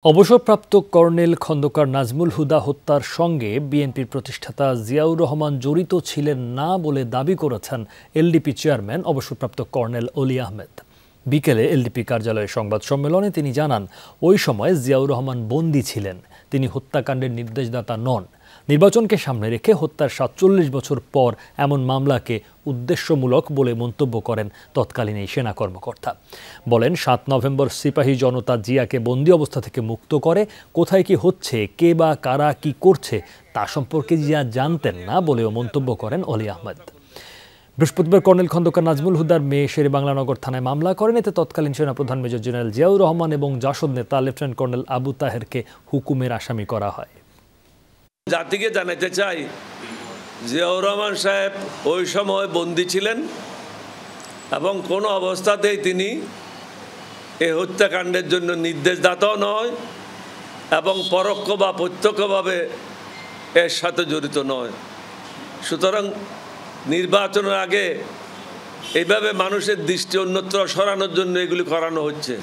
অবসরপ্রাপ্ত কর্নেল খন্দকার নাজমুল হুদা হত্যার সঙ্গে বিএনপির প্রতিষ্ঠাতা জিয়াউর রহমান জড়িত ছিলেন না বলে দাবি করেছেন এলডিপি চেয়ারম্যান অবসরপ্রাপ্ত কর্নেল অলি আহমেদ। বিকেলে এলডিপি কার্যালয়ে সংবাদ সম্মেলনে তিনি জানান, ওই সময় জিয়াউর রহমান বন্দী ছিলেন, তিনি হত্যাকাণ্ডের নির্দেশদাতা নন। নির্বাচনকে সামনে রেখে হত্যার ৪৭ বছর পর এমন মামলাকে উদ্দেশ্যমূলক বলে মন্তব্য করেন তৎকালীন এই সেনা কর্মকর্তা। বলেন, ৭ নভেম্বর সিপাহী জনতা জিয়াকে বন্দী অবস্থা থেকে মুক্ত করে। কোথায় কি হচ্ছে, কে বা কারা কি করছে তা সম্পর্কে জিয়া জানতেন না বলেও মন্তব্য করেন অলি আহমেদ। বৃহস্পতিবার কর্নেল খন্দকার নাজমুল হুদার মেয়ে শেরেবাংলানগর থানায় মামলা করেন। এতে তৎকালীন সেনাপ্রধান মেজর জেনারেল জিয়াউর রহমান এবং জাসদ নেতা লেফটেন্যান্ট কর্নেল আবু তাহেরকে হুকুমের আসামি করা হয়। জাতিকে জানাতে চাই, জিয়াউর রহমান সাহেব ওই সময় বন্দী ছিলেন এবং কোনো অবস্থাতেই তিনি এই হত্যাকাণ্ডের জন্য নির্দেশদাতাও নয় এবং পরোক্ষ বা প্রত্যক্ষভাবে এর সাথে জড়িত নয়। সুতরাং নির্বাচনের আগে এইভাবে মানুষের দৃষ্টি অন্যত্র সরানোর জন্য এগুলি করানো হচ্ছে।